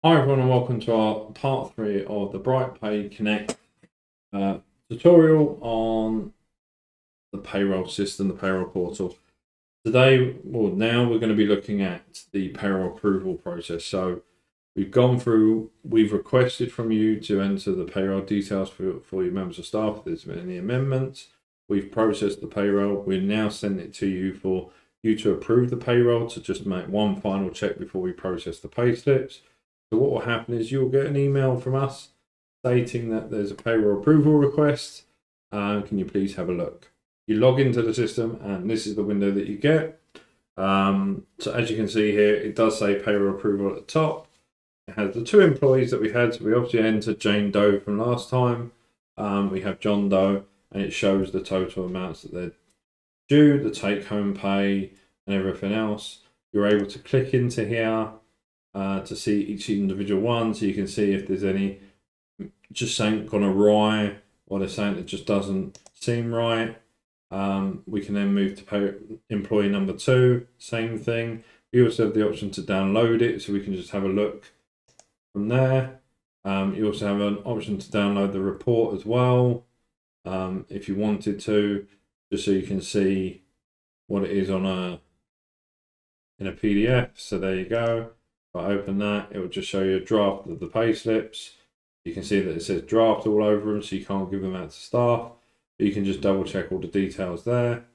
Hi everyone and welcome to our part 3 of the BrightPay Connect tutorial on the payroll system, the payroll portal. Today, now we're going to be looking at the payroll approval process. So we've requested from you to enter the payroll details for your members of staff. If there's been any amendments, we've processed the payroll. We're now sending it to you for you to approve the payroll, to just make one final check before we process the pay slips. So what will happen is you'll get an email from us stating that there's a payroll approval request. Can you please have a look? You log into the system and this is the window that you get. So as you can see here, it does say payroll approval at the top. It has the 2 employees that we had. So we obviously entered Jane Doe from last time. We have John Doe, and it shows the total amounts that they're due, the take-home pay and everything else. You're able to click into here to see each individual one, so you can see if there's any just something gone awry or there's something that just doesn't seem right. We can then move to pay employee number 2, same thing. We also have the option to download it, so we can just have a look from there. You also have an option to download the report as well, if you wanted to, just so you can see what it is in a PDF. So there you go. If I open that, it will just show you a draft of the pay slips. You can see that it says draft all over them, so you can't give them out to staff. But you can just double check all the details there.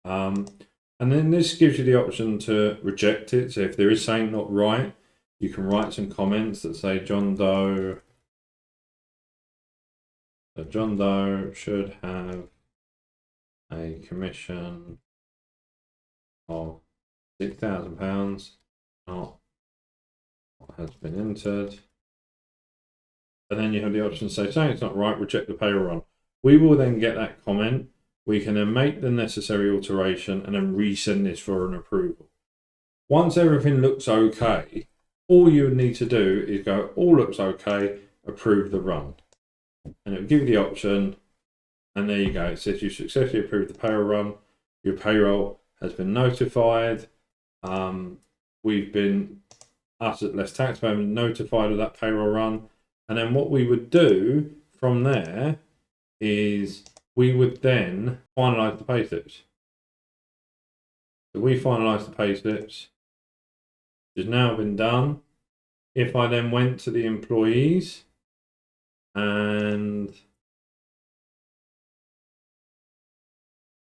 And then this gives you the option to reject it. So if there is something not right, you can write some comments that say John Doe should have a commission of £6,000, not has been entered. And then you have the option to say something's not right, reject the payroll run. We will then get that comment. We can then make the necessary alteration and then resend this for an approval. Once everything looks okay, all you would need to do is go, all looks okay, approve the run. And it will give you the option, and there you go. It says you successfully approved the payroll run. Your payroll has been notified. Us at Less Tax have been notified of that payroll run. And then what we would do from there is we would then finalise the pay slips. So we finalise the pay slips, which has now been done. If I then went to the employees and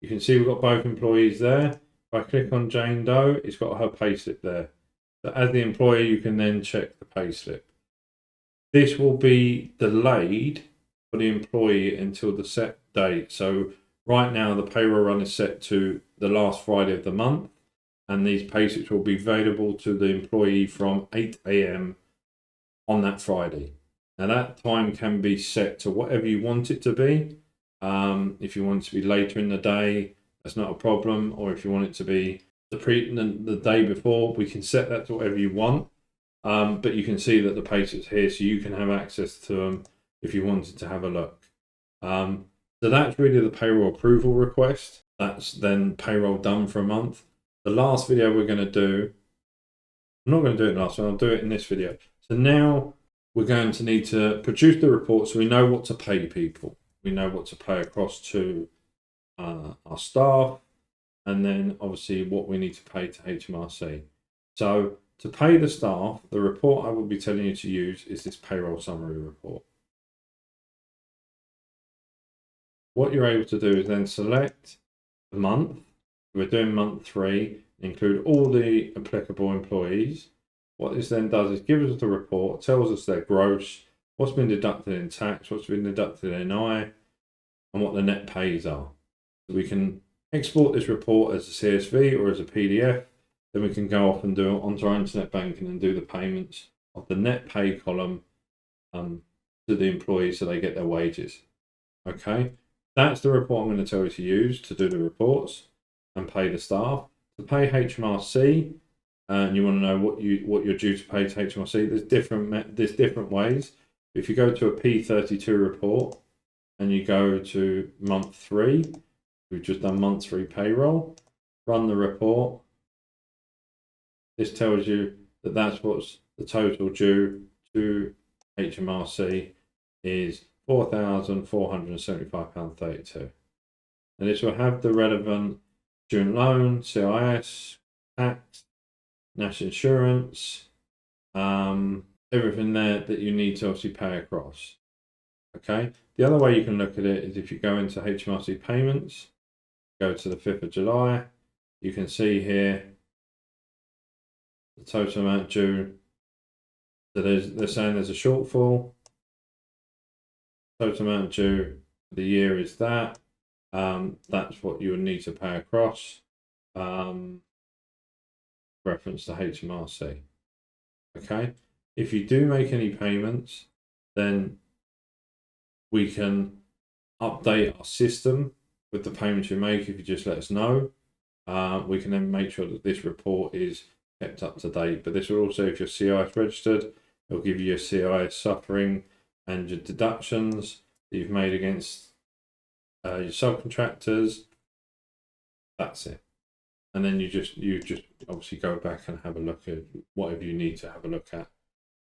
you can see we've got both employees there. If I click on Jane Doe, it's got her pay slip there. So as the employer, you can then check the pay slip. This will be delayed for the employee until the set date. So right now the payroll run is set to the last Friday of the month, and these pay slips will be available to the employee from 8 AM on that Friday. Now that time can be set to whatever you want it to be. If you want it to be later in the day, that's not a problem. Or if you want it to be the day before, we can set that to whatever you want. But you can see that the pay slips here, so you can have access to them if you wanted to have a look. So that's really the payroll approval request. That's then payroll done for a month. The last video we're going to do, I'm not going to do it in the last one, I'll do it in this video. So now we're going to need to produce the report so we know what to pay people. We know what to pay across to our staff, and then obviously what we need to pay to HMRC. So to pay the staff, the report I will be telling you to use is this payroll summary report. What you're able to do is then select the month. We're doing month 3, include all the applicable employees. What this then does is gives us the report, tells us their gross, what's been deducted in tax, what's been deducted in NI, and what the net pays are. So we can export this report as a CSV or as a PDF. Then we can go off and do it onto our internet banking and do the payments of the net pay column to the employees so they get their wages. Okay, that's the report I'm going to tell you to use to do the reports and pay the staff. To pay HMRC, and you want to know what you're due to pay to HMRC, there's different ways. If you go to a P32 report and you go to month 3, we've just done month 3 payroll, run the report. This tells you that that's what's the total due to HMRC is £4,475.32. And this will have the relevant student loan, CIS, tax, national insurance, everything there that you need to obviously pay across. Okay. The other way you can look at it is if you go into HMRC payments, go to the 5th of July, you can see here the total amount due. So they're saying there's a shortfall. Total amount due for the year is that. That's what you would need to pay across. Reference to HMRC. Okay. If you do make any payments, then we can update our system with the payments you make. If you just let us know, we can then make sure that this report is kept up to date. But this will also, if you're CIS registered, it will give you your CIS suffering and your deductions that you've made against your subcontractors. That's it. And then you just obviously go back and have a look at whatever you need to have a look at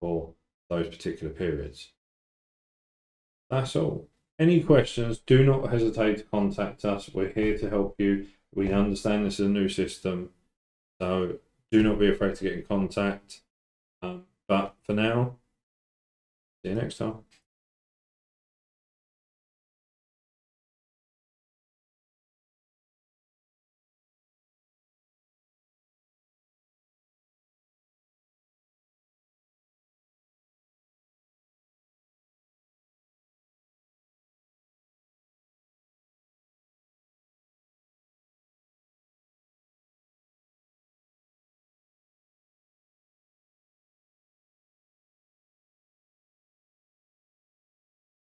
for those particular periods. That's all. Any questions, do not hesitate to contact us. We're here to help you. We understand this is a new system, so do not be afraid to get in contact. But for now, see you next time.